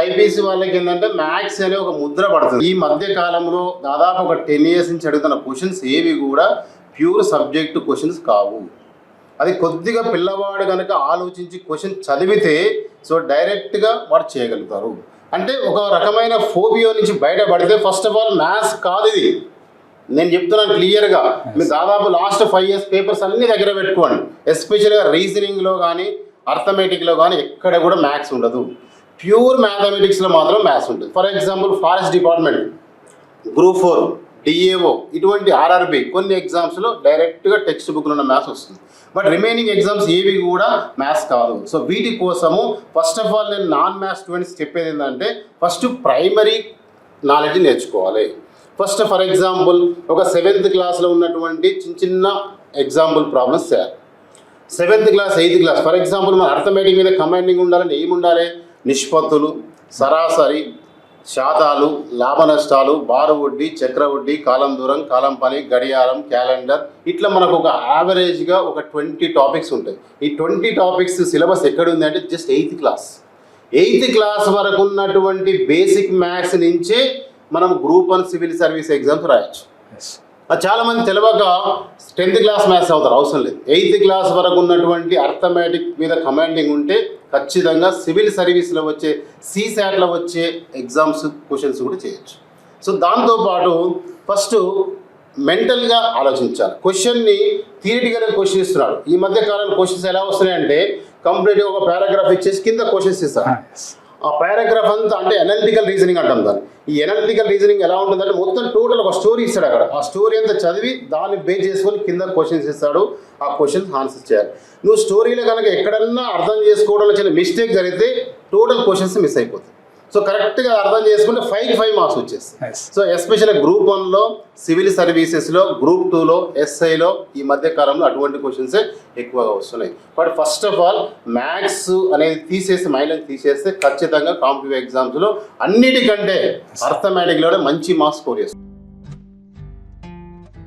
BiPC వాళ్ళకి ఏంటంటే maths అనే ఒక ముద్ర పడుతుంది. ఈ మధ్య కాలంలో దాదాపు ఒక 10 years నుంచి అడుగుతున్న క్వశ్చన్స్ ఏవి కూడా ప్యూర్ సబ్జెక్ట్ క్వశ్చన్స్ కావు. అది కొద్దిగా పిల్లవాడు కనుక ఆలోచించి క్వశ్చన్ చదివితే సో డైరెక్ట్గా వాడు చేయగలుగుతారు. అంటే ఒక రకమైన ఫోబియో నుంచి బయటపడితే ఫస్ట్ ఆఫ్ ఆల్ మ్యాథ్స్ కాదు ఇది. నేను చెప్తున్నాను క్లియర్గా. మీరు దాదాపు లాస్ట్ 5 years పేపర్స్ అన్ని దగ్గర పెట్టుకోండి. ఎస్పెషల్గా రీజనింగ్లో కానీ అర్థమెటిక్లో కానీ ఎక్కడ కూడా మ్యాథ్స్ ఉండదు. ప్యూర్ మ్యాథమెటిక్స్లో మాత్రం మ్యాథ్స్ ఉంటుంది. For example forest department, group 4, DAO ఇటువంటి ఆర్ఆర్బి కొన్ని ఎగ్జామ్స్లో డైరెక్ట్గా టెక్స్ట్ బుక్లో ఉన్న మ్యాథ్స్ వస్తుంది. బట్ రిమైనింగ్ ఎగ్జామ్స్ ఏవి కూడా మ్యాథ్స్ కాదు. సో వీటి కోసము ఫస్ట్ ఆఫ్ ఆల్ నేను నాన్ మ్యాథ్స్ స్టూడెంట్స్ చెప్పేది ఏంటంటే ఫస్ట్ ప్రైమరీ నాలెడ్జ్ నేర్చుకోవాలి. ఫస్ట్ ఫర్ ఎగ్జాంపుల్ ఒక 7th క్లాస్లో ఉన్నటువంటి చిన్న ఎగ్జాంపుల్ ప్రాబ్లమ్స్ చేయాలి. 7th class 8th class for example మన అర్థమెటిక్ మీద కమాండింగ్ ఉండాలని ఏముండాలి? నిష్పత్తులు, సరాసరి, శాతాలు, లాభ నష్టాలు, బారు వడ్డీ, చక్ర వడ్డీ, కాలం దూరం, కాలం పని, గడియారం, క్యాలెండర్, ఇట్లా మనకు ఒక యావరేజ్గా ఒక 20 టాపిక్స్ ఉంటాయి. ఈ 20 టాపిక్స్ సిలబస్ ఎక్కడుంది అంటే just 8th class. 8th class వరకు ఉన్నటువంటి బేసిక్ మ్యాథ్స్ నుంచే మనం గ్రూప్ 1 సివిల్ సర్వీస్ ఎగ్జామ్స్ రాయొచ్చు. చాలామంది తెలియక 10th క్లాస్ మ్యాథ్స్ అవుతారు, అవసరం లేదు. 8th క్లాస్ వరకు ఉన్నటువంటి అర్థమెటిక్ మీద కమాండింగ్ ఉంటే ఖచ్చితంగా సివిల్ సర్వీస్లో వచ్చే CSATలో వచ్చే ఎగ్జామ్స్ క్వశ్చన్స్ కూడా చేయొచ్చు. సో దాంతోపాటు ఫస్ట్ మెంటల్గా ఆలోచించాలి. క్వశ్చన్ని థియరిటికల్గా క్వశ్చన్ ఇస్తున్నాడు. ఈ మధ్య కాలంలో క్వశ్చన్స్ ఎలా వస్తున్నాయంటే కంప్లీట్గా ఒక పారాగ్రాఫ్ ఇచ్చేసి కింద క్వశ్చన్స్ ఇస్తాడు. ఆ పారాగ్రాఫ్ అంతా అంటే ఎనాలిటికల్ రీజనింగ్ అంటాం దాన్ని. ఈ ఎనాలిటికల్ రీజనింగ్ ఎలా ఉంటుందంటే మొత్తం టోటల్ ఒక స్టోరీ ఇస్తాడు. అక్కడ ఆ స్టోరీ అంతా చదివి దాన్ని బేస్ చేసుకొని కింద క్వశ్చన్స్ ఇస్తాడు. ఆ క్వశ్చన్స్ ఆన్సర్ చేయాలి. నువ్వు స్టోరీలో కనుక ఎక్కడన్నా అర్థం చేసుకోవడంలో చిన్న మిస్టేక్ జరిగితే టోటల్ క్వశ్చన్స్ మిస్ అయిపోతాయి. సో కరెక్ట్గా అర్థం చేసుకుంటే 5కి 5 మార్క్స్ వచ్చేస్తాయి. సో ఎస్పెషల్లీ గ్రూప్ 1లో, సివిల్ సర్వీసెస్లో, గ్రూప్ 2లో, SIలో ఈ మధ్య కాలంలో అటువంటి క్వశ్చన్సే ఎక్కువగా వస్తున్నాయి. But first of all maths అనేది తీసేసి మైండ్లో తీసేస్తే ఖచ్చితంగా కాంపిటేటివ్ ఎగ్జామ్స్లో అన్నిటికంటే అర్థమెటిక్లోనే మంచి మార్క్స్ స్కోర్ చేస్తుంది.